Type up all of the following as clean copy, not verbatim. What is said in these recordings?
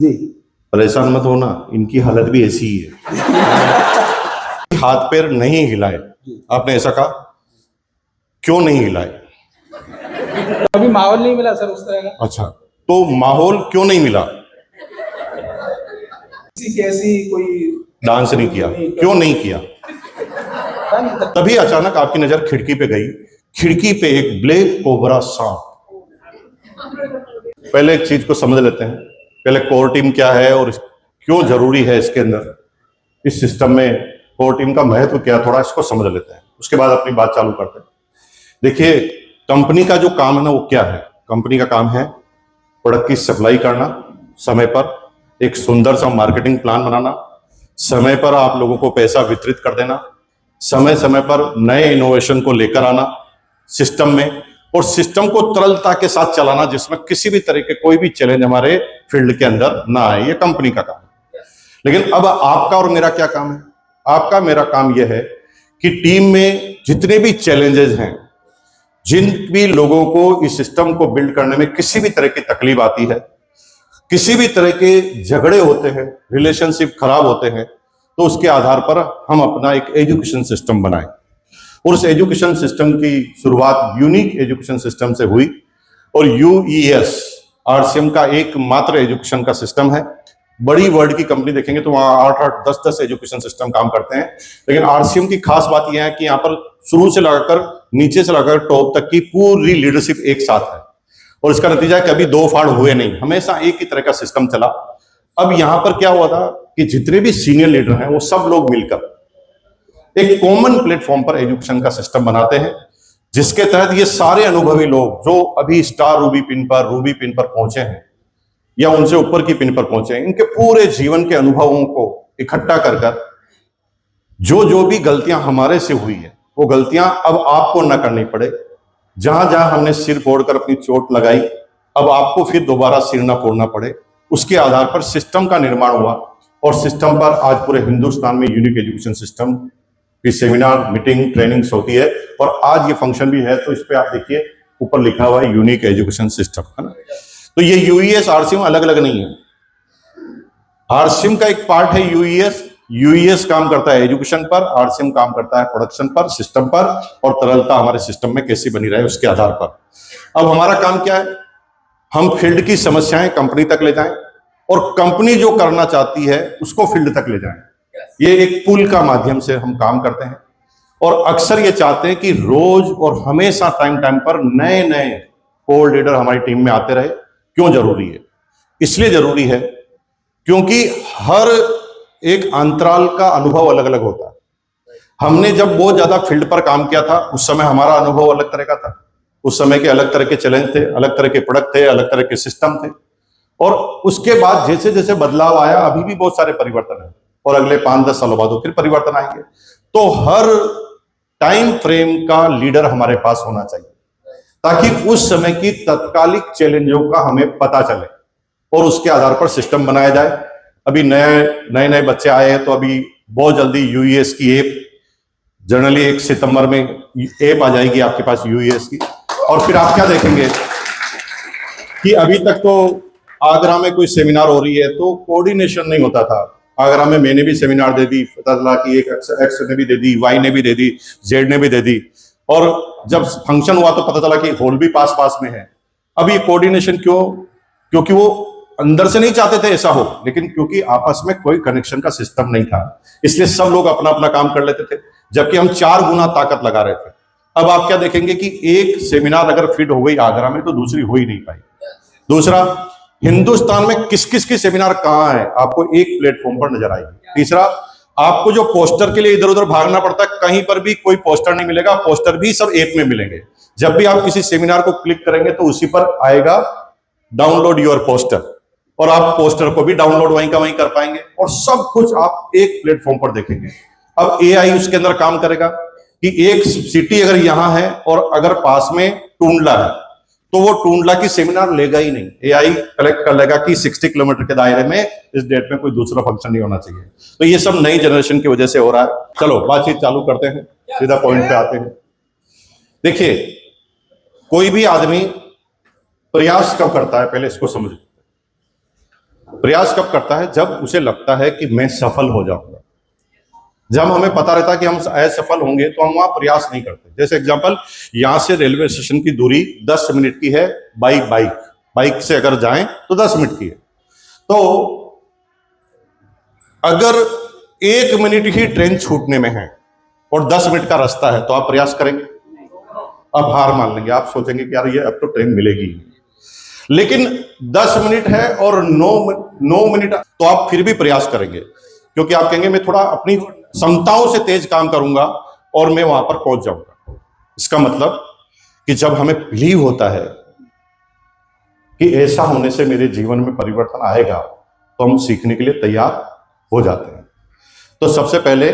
जी। परेशान मत होना, इनकी हालत भी ऐसी ही है। हाथ पैर नहीं हिलाए, आपने ऐसा कहा, क्यों नहीं हिलाए? अभी माहौल नहीं मिला सर उस तरह का। अच्छा, तो माहौल क्यों नहीं मिला? किसी की ऐसी कोई डांस नहीं किया, क्यों नहीं किया? तभी अचानक आपकी नजर खिड़की पे गई, खिड़की पे एक ब्लैक कोबरा सांप। पहले एक चीज को समझ लेते हैं, पहले कोर टीम क्या है और क्यों जरूरी है इसके अंदर, इस सिस्टम में कोर टीम का महत्व क्या है, थोड़ा इसको समझ लेते हैं, उसके बाद अपनी बात चालू करते हैं। देखिए, कंपनी का जो काम है ना, वो क्या है? कंपनी का काम है प्रोडक्ट की सप्लाई करना, समय पर एक सुंदर सा मार्केटिंग प्लान बनाना, समय पर आप लोगों को पैसा वितरित कर देना, समय समय पर नए इनोवेशन को लेकर आना सिस्टम में, और सिस्टम को तरलता के साथ चलाना, जिसमें किसी भी तरह के कोई भी चैलेंज हमारे फील्ड के अंदर ना आए। ये कंपनी का काम है। लेकिन अब आपका और मेरा क्या काम है? आपका मेरा काम यह है कि टीम में जितने भी चैलेंजेस हैं, जिन भी लोगों को इस सिस्टम को बिल्ड करने में किसी भी तरह की तकलीफ आती है, किसी भी तरह के झगड़े होते हैं, रिलेशनशिप खराब होते हैं, तो उसके आधार पर हम अपना एक एजुकेशन सिस्टम बनाएं। और उस एजुकेशन सिस्टम की शुरुआत यूनिक एजुकेशन सिस्टम से हुई, और यूईएस आरसीएम का एकमात्र एजुकेशन का सिस्टम है। बड़ी वर्ल्ड की कंपनी देखेंगे तो वहां 8-8, 10-10 एजुकेशन सिस्टम काम करते हैं, लेकिन आरसीएम की खास बात यह है कि यहाँ पर शुरू से लगाकर नीचे से लगाकर टॉप तक की पूरी लीडरशिप एक साथ है, और इसका नतीजा है कभी दो फाड़ हुए नहीं, हमेशा एक ही तरह का सिस्टम चला। अब यहां पर क्या हुआ था कि जितने भी सीनियर लीडर हैं, वो सब लोग मिलकर एक कॉमन प्लेटफॉर्म पर एजुकेशन का सिस्टम बनाते हैं, जिसके तहत ये सारे अनुभवी लोग जो अभी स्टार रूबी पिन पर पहुंचे हैं, या उनसे ऊपर की पिन पर पहुंचे हैं, इनके पूरे जीवन के अनुभवों को इकट्ठा कर जो जो भी गलतियां हमारे से हुई है, वो गलतियां अब आपको ना करनी पड़े। जहां जहां हमने सिर फोड़कर अपनी चोट लगाई, अब आपको फिर दोबारा सिर ना फोड़ना पड़े। उसके आधार पर सिस्टम का निर्माण हुआ, और सिस्टम पर आज पूरे हिंदुस्तान में यूनिक एजुकेशन सिस्टम की सेमिनार, मीटिंग, ट्रेनिंग्स होती है, और आज ये फंक्शन भी है। तो इस पे आप देखिए ऊपर लिखा हुआ है यूनिक एजुकेशन सिस्टम, है ना। तो ये यूईएस आरसीएम अलग अलग नहीं है, आरसीएम का एक पार्ट है यूईएस। यूईएस काम करता है एजुकेशन पर, आरसीएम काम करता है प्रोडक्शन पर, सिस्टम पर, और तरलता हमारे सिस्टम में कैसी बनी रहे उसके आधार पर। अब हमारा काम क्या है? हम फील्ड की समस्याएं कंपनी तक ले जाएं, और कंपनी जो करना चाहती है उसको फील्ड तक ले जाएं। ये एक पुल का माध्यम से हम काम करते हैं, और अक्सर ये चाहते हैं कि रोज और हमेशा टाइम टाइम पर नए नए कोर लीडर हमारी टीम में आते रहे। क्यों जरूरी है? इसलिए जरूरी है क्योंकि हर एक अंतराल का अनुभव अलग अलग होता है। हमने जब बहुत ज्यादा फील्ड पर काम किया था, उस समय हमारा अनुभव अलग तरह का था, उस समय के अलग तरह के चैलेंज थे, अलग तरह के प्रोडक्ट थे, अलग तरह के सिस्टम थे। और उसके बाद जैसे जैसे बदलाव आया, अभी भी बहुत सारे परिवर्तन है, और अगले 5-10 सालों बाद फिर परिवर्तन आएंगे। तो हर टाइम फ्रेम का लीडर हमारे पास होना चाहिए, ताकि उस समय की तत्कालिक चैलेंजों का हमें पता चले, और उसके आधार पर सिस्टम बनाया जाए। अभी नए नए बच्चे आए हैं, तो अभी बहुत जल्दी यूईएस की ऐप, जनरली 1 सितंबर में ऐप आ जाएगी आपके पास यूईएस की। और फिर आप क्या देखेंगे कि अभी तक तो आगरा में कोई सेमिनार हो रही है तो कोऑर्डिनेशन नहीं होता था। आगरा में मैंने भी सेमिनार दे दी, पता चला कि एक एक्स ने भी दे दी, वाई ने भी दे दी, जेड ने भी दे दी, और जब फंक्शन हुआ तो पता चला कि हॉल भी पास पास में है। अब ये कोऑर्डिनेशन क्यों? क्योंकि वो अंदर से नहीं चाहते थे ऐसा हो, लेकिन क्योंकि आपस में कोई कनेक्शन का सिस्टम नहीं था, इसलिए सब लोग अपना अपना काम कर लेते थे, जबकि हम 4 गुना ताकत लगा रहे थे। अब आप क्या देखेंगे कि एक सेमिनार अगर फिट हो गई आगरा में, तो दूसरी हो ही नहीं पाई। दूसरा, हिंदुस्तान में किस किस की सेमिनार कहां है, आपको एक प्लेटफॉर्म पर नजर आएगी। तीसरा, आपको जो पोस्टर के लिए इधर उधर भागना पड़ता है, कहीं पर भी कोई पोस्टर नहीं मिलेगा, पोस्टर भी सब ऐप में मिलेंगे। जब भी आप किसी सेमिनार को क्लिक करेंगे तो उसी पर आएगा डाउनलोड योर पोस्टर, और आप पोस्टर को भी डाउनलोड वहीं का वहीं कर पाएंगे, और सब कुछ आप एक प्लेटफॉर्म पर देखेंगे। अब एआई उसके अंदर काम करेगा कि एक सिटी अगर यहां है और अगर पास में टूंडला है, तो वो टूंडला की सेमिनार लेगा ही नहीं, एआई कलेक्ट कर लेगा कि 60 किलोमीटर के दायरे में इस डेट में कोई दूसरा फंक्शन नहीं होना चाहिए। तो ये सब नई जनरेशन की वजह से हो रहा है। चलो बातचीत चालू करते हैं, सीधा पॉइंट पे आते हैं। देखिए, कोई भी आदमी प्रयास कब करता है, पहले इसको समझो। प्रयास कब करता है? जब उसे लगता है कि मैं सफल हो जाऊंगा। जब हमें पता रहता है कि हम असफल होंगे तो हम वहां प्रयास नहीं करते। जैसे एग्जांपल, यहां से रेलवे स्टेशन की दूरी 10 मिनट की है, बाइक से अगर जाएं तो 10 मिनट की है। तो अगर 1 मिनट ही ट्रेन छूटने में है और 10 मिनट का रास्ता है तो आप प्रयास करेंगे? आप हार मान लेंगे, आप सोचेंगे कि यार ये अब तो ट्रेन मिलेगी ही। लेकिन 10 मिनट है और 9 मिनट, तो आप फिर भी प्रयास करेंगे, क्योंकि आप कहेंगे मैं थोड़ा अपनी क्षमताओं से तेज काम करूंगा और मैं वहां पर पहुंच जाऊंगा। इसका मतलब कि जब हमें बिलीव होता है कि ऐसा होने से मेरे जीवन में परिवर्तन आएगा तो हम सीखने के लिए तैयार हो जाते हैं। तो सबसे पहले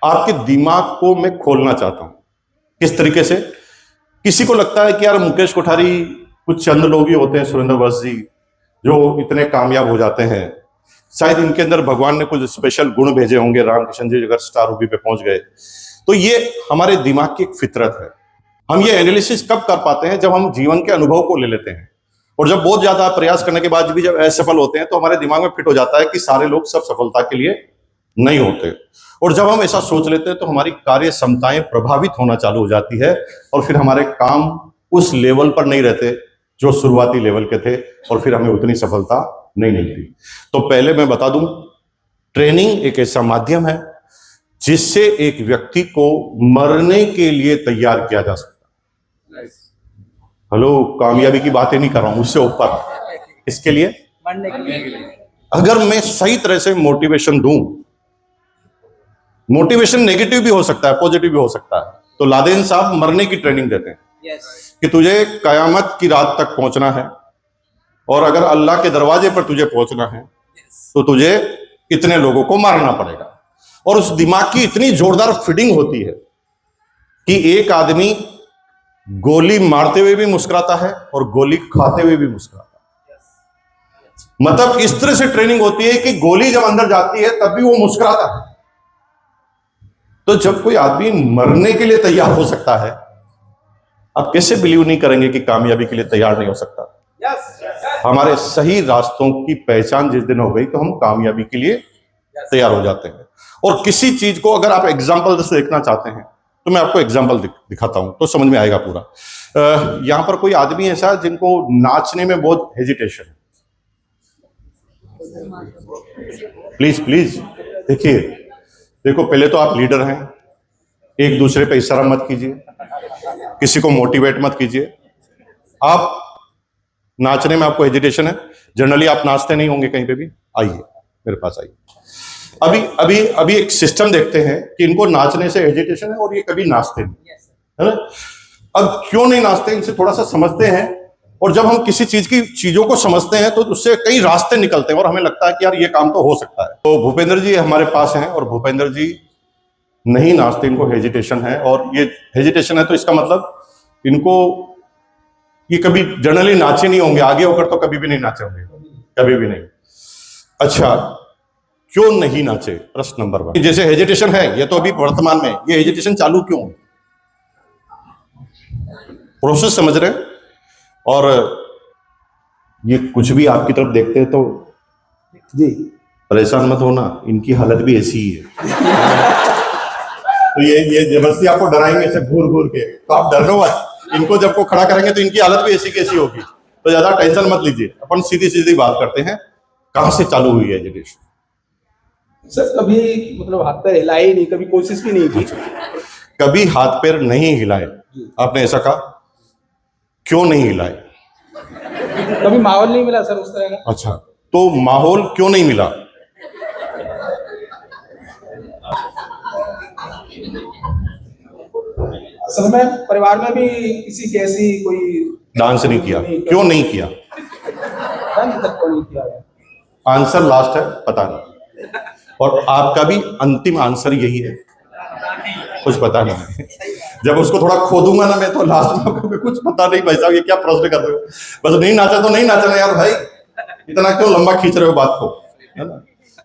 आपके दिमाग को मैं खोलना चाहता हूं। किस तरीके से? किसी को लगता है कि यार मुकेश कोठारी कुछ चंद लोग ही होते हैं, सुरेंद्र वत्स जी, जो इतने कामयाब हो जाते हैं, शायद इनके अंदर भगवान ने कुछ स्पेशल गुण भेजे होंगे। रामकिशन जी अगर स्टार रूबी पे पहुंच गए, तो ये हमारे दिमाग की एक फितरत है। हम ये एनालिसिस कब कर पाते हैं? जब हम जीवन के अनुभव को ले लेते हैं, और जब बहुत ज्यादा प्रयास करने के बाद भी जब असफल होते हैं तो हमारे दिमाग में फिट हो जाता है कि सारे लोग सब सफलता के लिए नहीं होते। और जब हम ऐसा सोच लेते हैं तो हमारी कार्य क्षमताएं प्रभावित होना चालू हो जाती है, और फिर हमारे काम उस लेवल पर नहीं रहते जो शुरुआती लेवल के थे, और फिर हमें उतनी सफलता नहीं मिलती। तो पहले मैं बता दूं, ट्रेनिंग एक ऐसा माध्यम है जिससे एक व्यक्ति को मरने के लिए तैयार किया जा सकता है। हेलो, कामयाबी की बातें नहीं कर रहा हूं, उससे ऊपर। इसके लिए मरने के लिए अगर मैं सही तरह से मोटिवेशन दूं, मोटिवेशन नेगेटिव भी हो सकता है, पॉजिटिव भी हो सकता है। तो लादेन साहब मरने की ट्रेनिंग देते हैं कि तुझे कयामत की रात तक पहुंचना है, और अगर अल्लाह के दरवाजे पर तुझे पहुंचना है तो तुझे इतने लोगों को मारना पड़ेगा। और उस दिमाग की इतनी जोरदार फीडिंग होती है कि एक आदमी गोली मारते हुए भी मुस्कुराता है और गोली खाते हुए भी मुस्कुराता है। मतलब इस तरह से ट्रेनिंग होती है कि गोली जब अंदर जाती है तब भी वो मुस्कुराता है। तो जब कोई आदमी मरने के लिए तैयार हो सकता है, आप कैसे बिलीव नहीं करेंगे कि कामयाबी के लिए तैयार नहीं हो सकता? हमारे सही रास्तों की पहचान जिस दिन हो गई तो हम कामयाबी के लिए तैयार हो जाते हैं। और किसी चीज को अगर आप एग्जाम्पल से देखना चाहते हैं तो मैं आपको एग्जाम्पल दिखाता हूं तो समझ में आएगा पूरा। यहां पर कोई आदमी ऐसा जिनको नाचने में बहुत हेजिटेशन है, प्लीज प्लीज देखिए, देखो पहले तो आप लीडर हैं, एक दूसरे पे इशारा मत कीजिए, किसी को मोटिवेट मत कीजिए। आप नाचने में आपको हेजिटेशन है, जनरली आप नाचते नहीं होंगे कहीं पे भी, आइए मेरे पास आइए। अभी अभी अभी एक सिस्टम देखते हैं कि इनको नाचने से हेजिटेशन है और ये कभी नाचते नहीं, है ना? अब क्यों नहीं नाचते, इनसे थोड़ा सा समझते हैं। और जब हम किसी चीजों को समझते हैं तो उससे कई रास्ते निकलते हैं और हमें लगता है कि यार ये काम तो हो सकता है। तो भूपेंद्र जी हमारे पास हैं और भूपेंद्र जी नहीं नाचते, इनको हेजिटेशन है। और ये हेजिटेशन है तो इसका मतलब इनको, ये कभी जनरली नाचे नहीं होंगे, आगे होकर तो कभी भी नहीं नाचे होंगे, कभी भी नहीं। अच्छा, क्यों नहीं नाचे? प्रश्न नंबर 1। जैसे हेजिटेशन है, ये तो अभी वर्तमान में, ये हेजिटेशन चालू क्यों? प्रोसेस समझ रहे हैं? और ये कुछ भी आपकी तरफ देखते हैं तो जी परेशान मत होना, इनकी हालत भी ऐसी ही है। तो ये जबरदस्ती आपको डराएंगे ऐसे घूर घूर के, तो आप डरनो मत। इनको जब को खड़ा करेंगे तो इनकी हालत भी ऐसी कैसी होगी, तो ज्यादा टेंशन मत लीजिए। अपन सीधी सीधी बात करते हैं, कहां से चालू हुई है एजुकेशन? सर कभी मतलब हाथ पैर हिलाए नहीं, कभी कोशिश भी नहीं की। कभी हाथ पैर नहीं हिलाए? आपने ऐसा कहा, क्यों नहीं हिलाए? कभी माहौल नहीं मिला सर उस तरह का। अच्छा, तो माहौल क्यों नहीं मिला? असल में परिवार में भी किसी की ऐसी कोई डांस नहीं किया, क्यों नहीं किया? तक को नहीं किया। आंसर लास्ट है, पता नहीं। और आपका भी अंतिम आंसर यही है, कुछ पता नहीं। जब उसको थोड़ा खोदूंगा ना मैं, तो लास्ट में आपको कुछ पता नहीं। भाई साहब ये क्या प्रश्न कर रहे हो? बस नहीं नाचा तो नहीं नाचना यार भाई, इतना क्यों लंबा खींच रहे हो बात को, है ना?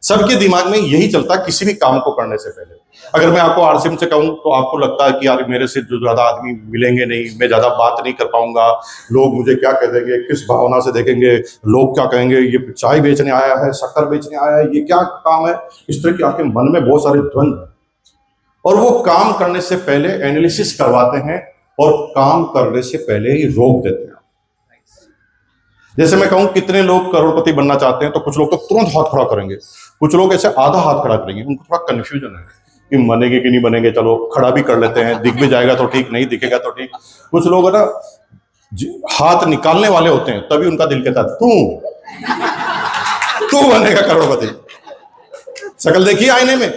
सबके दिमाग में यही चलता है किसी भी काम को करने से पहले। अगर मैं आपको आरसीएम से कहूं तो आपको लगता है कि यार मेरे से जो ज्यादा आदमी मिलेंगे नहीं, मैं ज्यादा बात नहीं कर पाऊंगा, लोग मुझे क्या कह देंगे, किस भावना से देखेंगे, लोग क्या कहेंगे, ये चाय बेचने आया है, शक्कर बेचने आया है, ये क्या काम है। इस तरह के आपके मन में बहुत सारे द्वंद्व, और वो काम करने से पहले एनालिसिस करवाते हैं और काम करने से पहले ही रोक देते हैं। जैसे मैं कहूं कितने लोग करोड़पति बनना चाहते हैं, तो कुछ लोग तो तुरंत हाथ खड़ा करेंगे, कुछ लोग ऐसे आधा हाथ खड़ा करेंगे। उनको थोड़ा कंफ्यूजन है कि बनेंगे कि नहीं बनेंगे, चलो खड़ा भी कर लेते हैं, दिख भी जाएगा तो ठीक, नहीं दिखेगा तो ठीक। कुछ लोग है ना हाथ निकालने वाले होते हैं, तभी उनका दिल कहता है तू बनेगा करोड़पति, शक्ल देखिए आईने में,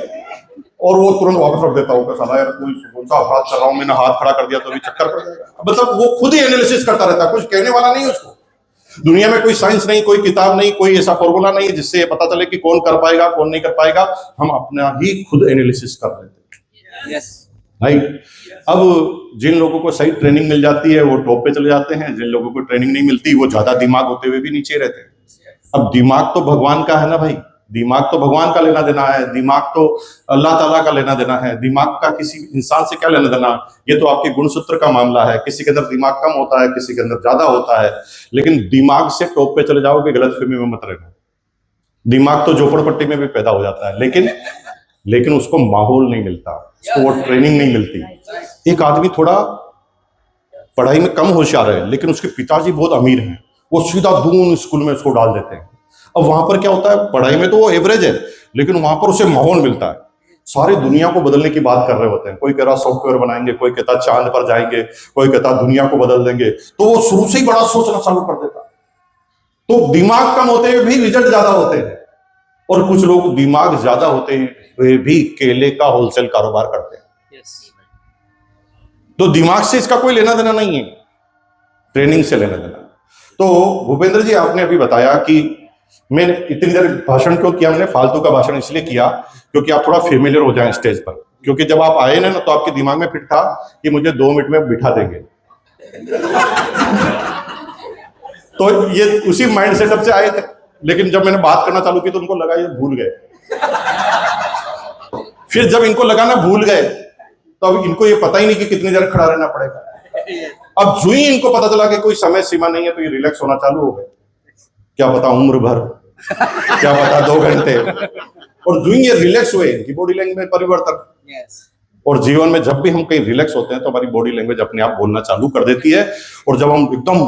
और वो तुरंत वापस रख देता होगा, साला यार कोई कौन सा हाथ चल रहा हूं मैंने, हाथ खड़ा कर दिया तो अभी चक्कर पड़ जाएगा। मतलब वो खुद ही एनालिसिस करता रहता है, कुछ कहने वाला नहीं उसको। दुनिया में कोई साइंस नहीं, कोई किताब नहीं, कोई ऐसा फॉर्मूला नहीं जिससे ये पता चले कि कौन कर पाएगा कौन नहीं कर पाएगा। हम अपना ही खुद एनालिसिस कर लेते हैं। राइट। अब जिन लोगों को सही ट्रेनिंग मिल जाती है वो टॉप पे चले जाते हैं, जिन लोगों को ट्रेनिंग नहीं मिलती वो ज्यादा दिमाग होते हुए भी नीचे रहते हैं। अब दिमाग तो भगवान का है ना भाई, दिमाग तो भगवान का लेना देना है, दिमाग तो अल्लाह ताला का लेना देना है, दिमाग का किसी इंसान से क्या लेना देना। ये तो आपके गुणसूत्र का मामला है, किसी के अंदर दिमाग कम होता है, किसी के अंदर ज्यादा होता है, लेकिन दिमाग से टॉप पे चले जाओगे गलतफहमी में मत रहना। दिमाग तो झोपड़पट्टी में भी पैदा हो जाता है, लेकिन उसको माहौल नहीं मिलता, उसको वो ट्रेनिंग नहीं मिलती। एक आदमी थोड़ा पढ़ाई में कम होशियार है, लेकिन उसके पिताजी बहुत अमीर हैं, वो सीधा दून स्कूल में उसको डाल देते हैं। अब वहां पर क्या होता है, पढ़ाई में तो वो एवरेज है, लेकिन वहां पर उसे माहौल मिलता है। सारी दुनिया को बदलने की बात कर रहे होते हैं, कोई कह रहा सॉफ्टवेयर बनाएंगे, कोई कहता चांद पर जाएंगे, कोई कहता दुनिया को बदल देंगे, तो वो शुरू से ही बड़ा सोचना चालू कर देता। तो दिमाग कम होते हुए भी रिजल्ट ज्यादा होते हैं, और कुछ लोग दिमाग ज्यादा होते हैं वे भी केले का होलसेल कारोबार करते हैं। तो दिमाग से इसका कोई लेना देना नहीं है, ट्रेनिंग से लेना देना। तो भूपेंद्र जी आपने अभी बताया कि मैंने इतनी देर भाषण क्यों किया, मैंने फालतू का भाषण इसलिए किया क्योंकि आप थोड़ा फेमिलियर हो जाएं स्टेज पर। क्योंकि जब आप आए ना तो आपके दिमाग में फिट था कि मुझे 2 मिनट में बिठा देंगे। तो ये उसी माइंड सेटअप से आए थे, लेकिन जब मैंने बात करना चालू की तो उनको लगा ये भूल गए। फिर जब इनको लगा ना भूल गए, तो अब इनको ये पता ही नहीं कि कितनी देर खड़ा रहना पड़ेगा। अब जो ही इनको पता चला कि कोई समय सीमा नहीं है, तो ये रिलैक्स होना चालू हो गए। क्या पता उम्र भर, क्या पता 2 घंटे। और जो ही ये रिलैक्स हुए, इनकी बॉडी लैंग्वेज में परिवर्तन। और जीवन में जब भी हम कहीं रिलैक्स होते हैं तो हमारी बॉडी लैंग्वेज अपने आप बोलना चालू कर देती है। और जब हम एकदम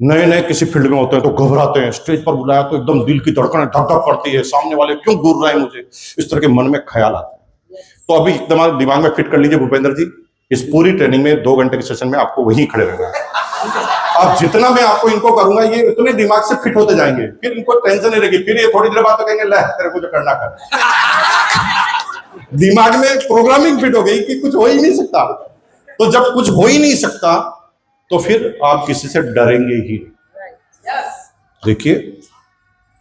नए नए किसी फील्ड में होते हैं तो घबराते हैं, स्टेज पर बुलाया तो एकदम दिल की धड़कनें धक धक करती है, सामने वाले क्यों घूर रहे हैं मुझे, इस तरह के मन में ख्याल आते हैं। तो अभी एकदम दिमाग में फिट कर लीजिए भूपेंद्र जी, इस पूरी ट्रेनिंग में 2 घंटे के सेशन में आपको वहीं खड़े रहना है। अब जितना मैं आपको इनको करूंगा ये उतने दिमाग से फिट होते जाएंगे, फिर इनको टेंशन नहीं रहेगी। फिर ये थोड़ी देर बाद तो कहेंगे ले तेरे को जो करना कर। दिमाग में प्रोग्रामिंग फिट हो गई कि कुछ हो ही नहीं सकता। तो जब कुछ हो ही नहीं सकता तो फिर आप किसी से डरेंगे ही। देखिए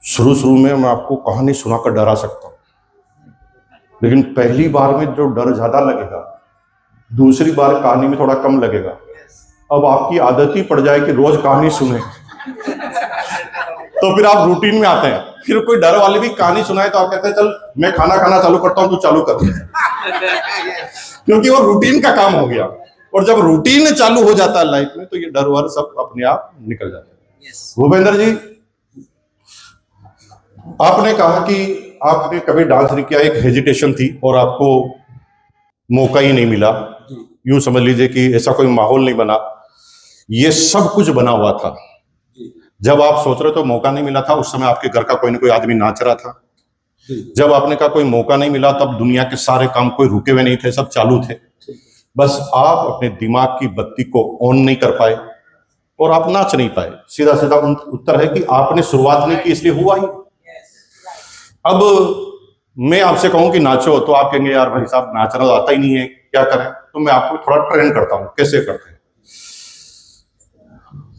शुरू में मैं आपको कहानी सुनाकर डरा सकता हूं, लेकिन पहली बार में जो डर ज्यादा लगेगा, दूसरी बार कहानी में थोड़ा कम लगेगा। अब आपकी आदत ही पड़ जाए कि रोज कहानी सुने, तो फिर आप रूटीन में आते हैं। फिर कोई डर वाले भी कहानी सुनाए तो आप कहते हैं चल मैं खाना खाना चालू करता हूं, तू चालू कर। क्योंकि वो रूटीन का काम हो गया। और जब रूटीन चालू हो जाता है लाइफ में तो ये डर वर सब अपने आप निकल जाते हैं। भूपेंद्र जी आपने कहा कि आपने कभी डांस नहीं किया, एक हेजिटेशन थी और आपको मौका ही नहीं मिला। यूं समझ लीजिए कि ऐसा कोई माहौल नहीं बना, ये सब कुछ बना हुआ था। जब आप सोच रहे तो मौका नहीं मिला था, उस समय आपके घर का कोई ना कोई आदमी नाच रहा था। जब आपने कहा कोई मौका नहीं मिला, तब दुनिया के सारे काम कोई रुके हुए नहीं थे, सब चालू थे। बस आप अपने दिमाग की बत्ती को ऑन नहीं कर पाए और आप नाच नहीं पाए। सीधा सीधा उत्तर है कि आपने शुरुआत नहीं की, इसलिए हुआ ही। अब मैं आपसे कहूं कि नाचो तो आप कहेंगे यार भाई साहब नाचना तो आता ही नहीं है, क्या करें। तो मैं आपको थोड़ा ट्रेन करता हूं, कैसे करते हैं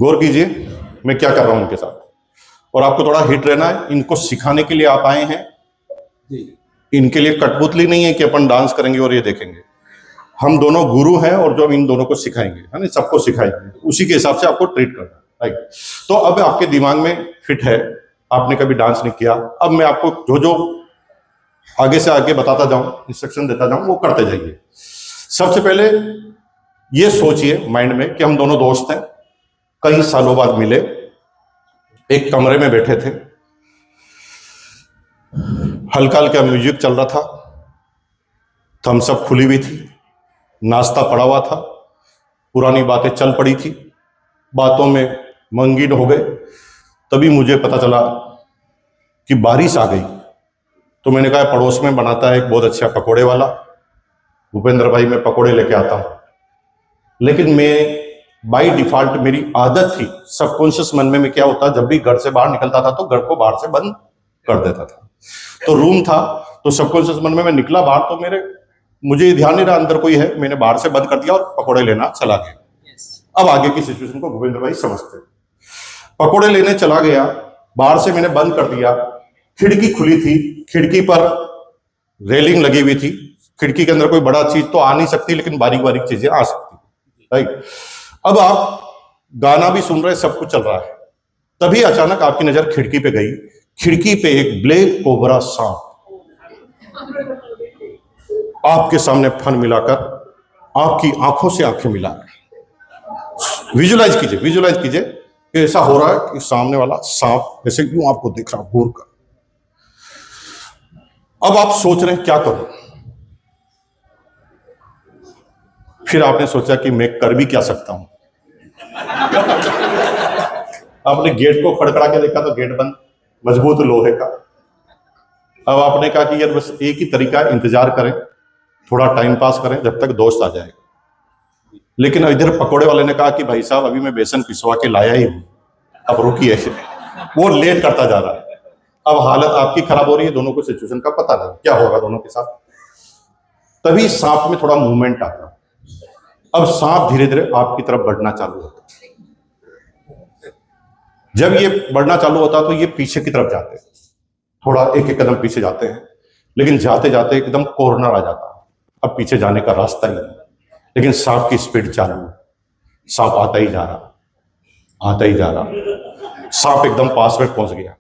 गौर कीजिए मैं क्या कर रहा हूं उनके साथ, और आपको थोड़ा हिट रहना है। इनको सिखाने के लिए आप आए हैं, इनके लिए कठपुतली नहीं है कि अपन डांस करेंगे और ये देखेंगे। हम दोनों गुरु हैं और जो हम इन दोनों को सिखाएंगे, है ना, सबको सिखाएंगे, उसी के हिसाब से आपको ट्रीट करना है। राइट। तो अब आपके दिमाग में फिट है, आपने कभी डांस नहीं किया। अब मैं आपको जो जो आगे से आगे बताता जाऊं, इंस्ट्रक्शन देता जाऊं, वो करते जाइए। सबसे पहले ये सोचिए माइंड में कि हम दोनों दोस्त हैं, कई सालों बाद मिले, एक कमरे में बैठे थे, हल्का हल्का म्यूजिक चल रहा था, थम्स अप खुली हुई थी, नाश्ता पड़ा हुआ था, पुरानी बातें चल पड़ी थी, बातों में मंगीन हो गए। तभी मुझे पता चला कि बारिश आ गई। तो मैंने कहा पड़ोस में बनाता है एक बहुत अच्छा पकोड़े वाला, भूपेंद्र भाई, मैं पकोड़े लेके आता हूं। लेकिन मैं बाय डिफॉल्ट, मेरी आदत थी, सबकॉन्शियस मन में मैं क्या होता, जब भी घर से बाहर निकलता था तो घर को बाहर से बंद कर देता था। तो रूम था, तो सबकॉन्शियस मन में मैं निकला बाहर, तो मुझे ध्यान नहीं रहा अंदर कोई है, मैंने बाहर से बंद कर दिया और पकोड़े लेना चला गया। अब आगे की सिचुएशन को भूपेंद्र भाई समझते। पकोड़े लेने चला गया, बाहर से मैंने बंद कर दिया, खिड़की खुली थी, खिड़की पर रेलिंग लगी हुई थी, खिड़की के अंदर कोई बड़ा चीज तो आ नहीं सकती, लेकिन बारीक बारीक चीजें आ सकती, राइट। अब आप गाना भी सुन रहे, सब कुछ चल रहा है, तभी अचानक आपकी नजर खिड़की पे गई। खिड़की पे एक ब्लैक कोबरा सांप आपके सामने फन मिलाकर आपकी आंखों से आंखें मिला रहा। विजुलाइज कीजिए कि ऐसा हो रहा है कि सामने वाला सांप जैसे यूं आपको दिख रहा घूर कर। अब आप सोच रहे हैं क्या करूं। फिर आपने सोचा कि मैं कर भी क्या सकता हूं। आपने गेट को खड़खड़ा के देखा तो गेट बंद, मजबूत लोहे का। अब आपने कहा कि यार बस एक ही तरीका है, इंतजार करें, थोड़ा टाइम पास करें जब तक दोस्त आ जाएगा। लेकिन इधर पकोड़े वाले ने कहा कि भाई साहब अभी मैं बेसन पिसवा के लाया ही हूं, अब रुकिए। वो लेट करता जा रहा है। अब हालत आपकी खराब हो रही है, दोनों को सिचुएशन का पता नहीं क्या होगा दोनों के साथ। तभी सांप में थोड़ा मूवमेंट आता। अब सांप धीरे धीरे आपकी तरफ बढ़ना चालू होता। जब ये बढ़ना चालू होता तो ये पीछे की तरफ जाते, थोड़ा एक एक कदम पीछे जाते हैं, लेकिन जाते जाते एकदम कॉर्नर आ जाता। अब पीछे जाने का रास्ता ही नहीं, लेकिन सांप की स्पीड चालू है। सांप आता ही जा रहा, सांप एकदम पास में पहुंच गया।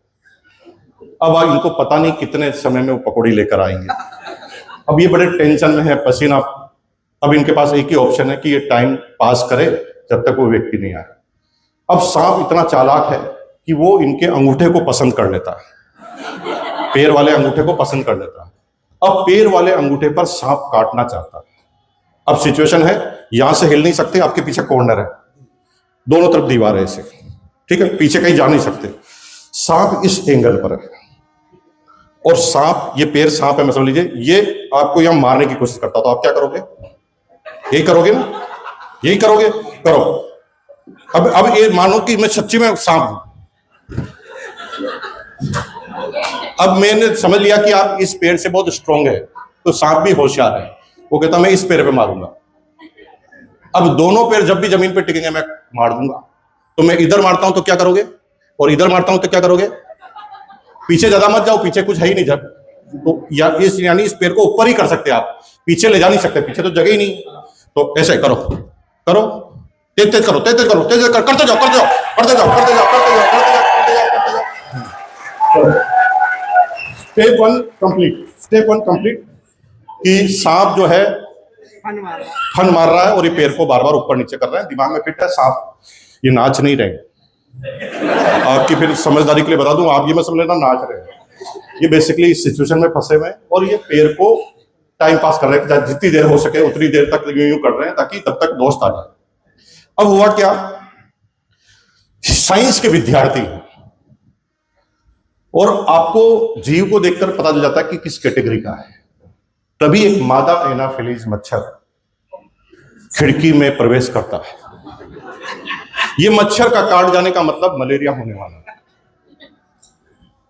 अब इनको पता नहीं कितने समय में वो पकौड़ी लेकर आएंगे। अब ये बड़े टेंशन में है, पसीना। अब इनके पास एक ही ऑप्शन है कि ये टाइम पास करे जब तक वो व्यक्ति नहीं आए। अब सांप इतना चालाक है कि वो इनके अंगूठे को पसंद कर लेता है, पैर वाले अंगूठे को पसंद कर लेता है। अब पैर वाले अंगूठे पर सांप काटना चाहता है। अब सिचुएशन है, यहां से हिल नहीं सकते, आपके पीछे कॉर्नर है, दोनों तरफ दीवार है ऐसे, ठीक है, पीछे कहीं जा नहीं सकते। सांप इस एंगल पर है और सांप, ये पैर सांप है, मैं समझ लीजिए, ये आपको यहां मारने की कोशिश करता। तो आप क्या करोगे? यही करोगे ना, यही करोगे, करो। अब ये मानो कि मैं सच्ची में सांप हूं। अब मैंने समझ लिया कि आप इस पैर से बहुत स्ट्रांग है, तो सांप भी होशियार है, वो कहता मैं इस पैर पे मारूंगा। अब दोनों पैर जब भी जमीन पे टिकेंगे मैं मार दूंगा। तो मैं इधर मारता हूं तो क्या करोगे, और इधर मारता हूं तो क्या करोगे? पीछे ज्यादा मत जाओ, पीछे कुछ है ही नहीं जब तो, यानी इस पैर को ऊपर ही कर सकते आप, पीछे ले जा नहीं सकते, पीछे तो जगह ही नहीं। तो ऐसे करो, तेज तेज करो, तेज तेज करो, तेज तेज करते जाओ, करते जाओ, करते जाओ, करते जाओ, करते जाओ, करते जाओ, करते जाओ। स्टेप वन कंप्लीट कि सांप जो है फन मार रहा है और ये पैर को बार बार ऊपर नीचे कर रहा है। दिमाग में फिट है, सांप ये नाच नहीं रहे। आपकी फिर समझदारी के लिए बता दूं, आप ये मत समझ लेना नाच रहे हैं। ये बेसिकली इस सिचुएशन में फंसे हुए हैं और ये पैर को टाइम पास कर रहे हैं, जितनी देर हो सके उतनी देर तक यूं कर रहे हैं ताकि तब तक दोस्त आ जाए। अब हुआ क्या, साइंस के विद्यार्थी और आपको जीव को देखकर पता चल जाता है कि किस कैटेगरी का है। तभी एक मादा एनाफिलीज मच्छर खिड़की में प्रवेश करता है। ये मच्छर का काट जाने का मतलब मलेरिया होने वाला है।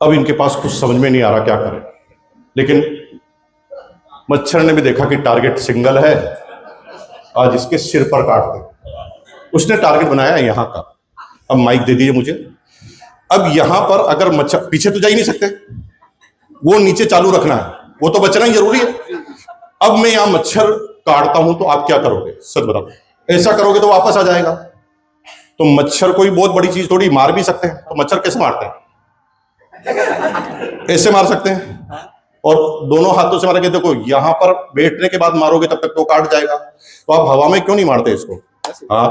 अब इनके पास कुछ समझ में नहीं आ रहा क्या करें, लेकिन मच्छर ने भी देखा कि टारगेट सिंगल है, आज इसके सिर पर काट दे। उसने टारगेट बनाया यहां का। अब माइक दे दीजिए मुझे। अब यहां पर अगर मच्छर, पीछे तो जा ही नहीं सकते, वो नीचे चालू रखना है, वो तो बचना ही जरूरी है। अब मैं यहां मच्छर काटता हूं तो आप क्या करोगे, सच बताओ? ऐसा करोगे तो वापस आ जाएगा। तो मच्छर कोई बहुत बड़ी चीज थोड़ी, मार भी सकते हैं। तो मच्छर कैसे मारते हैं? ऐसे मार सकते हैं, और दोनों हाथों से मारेंगे, देखो यहां पर बैठने के बाद मारोगे तब तक तो काट जाएगा, तो आप हवा में क्यों नहीं मारते इसको? हाँ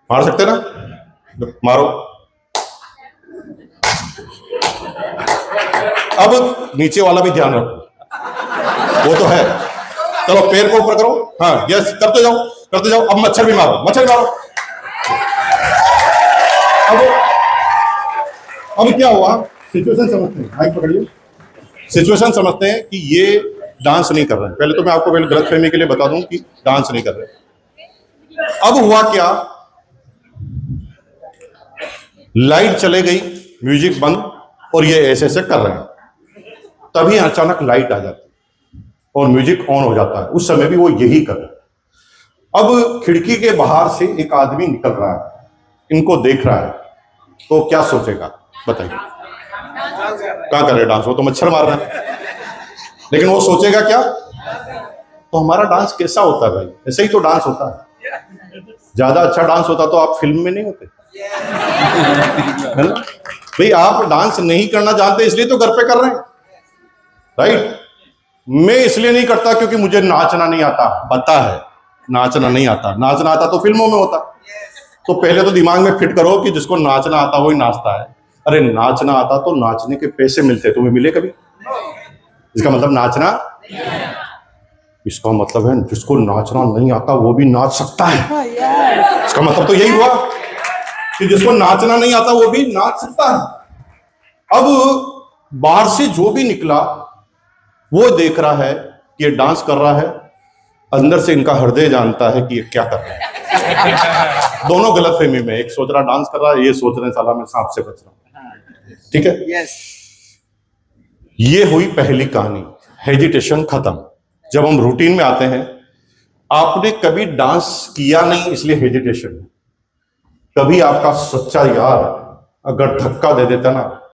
मार सकते ना, मारो। अब नीचे वाला भी ध्यान रखो, वो तो है। चलो पैर को ऊपर करो, हाँ यस, करते जाओ करते जाओ। अब मच्छर भी मारो, मच्छर भी मारो। अब क्या हुआ, सिचुएशन समझते हैं, माइक पकड़िए। सिचुएशन समझते हैं कि ये डांस नहीं कर रहे हैं। पहले तो मैं आपको पहले गलतफहमी के लिए बता दूं कि डांस नहीं कर रहे। अब हुआ क्या, लाइट चले गई, म्यूजिक बंद, और ये ऐसे ऐसे कर रहे हैं। तभी अचानक लाइट आ जाती है और म्यूजिक ऑन हो जाता है। उस समय भी वो यही कर रहे हैं। अब खिड़की के बाहर से एक आदमी निकल रहा है, इनको देख रहा है, तो क्या सोचेगा बताइए? क्या कर रहे डांस? वो तो मच्छर मार रहा है, लेकिन वो सोचेगा क्या? तो हमारा डांस कैसा होता है भाई? ऐसे ही तो डांस होता है। ज्यादा अच्छा डांस होता तो आप फिल्म में नहीं होते, है ना भाई? आप डांस नहीं करना जानते इसलिए तो घर पे कर रहे हैं, राइट? मैं इसलिए नहीं करता क्योंकि मुझे नाचना नहीं आता, पता है नाचना नहीं आता। नाचना आता तो फिल्मों में होता। तो पहले तो दिमाग में फिट करो कि जिसको नाचना आता वही नाचता है। अरे नाचना आता तो नाचने के पैसे मिलते, तुम्हें मिले कभी? इसका मतलब नाचना, इसका मतलब है जिसको नाचना नहीं आता वो भी नाच सकता है। इसका मतलब तो यही हुआ कि जिसको नाचना नहीं आता वो भी नाच सकता है। अब बाहर से जो भी निकला वो देख रहा है कि ये डांस कर रहा है, अंदर से इनका हृदय जानता है कि ये क्या कर रहा है। दोनों गलतफहमी में, एक सोच रहा डांस कर रहा है, ये सोच रहे साला मैं सांप से बच रहा हूं। ठीक है, यस। ये हुई पहली कहानी, हेजिटेशन खत्म। जब हम रूटीन में आते हैं, आपने कभी डांस किया नहीं इसलिए हेजिटेशन। कभी आपका सच्चा यार अगर धक्का दे देता ना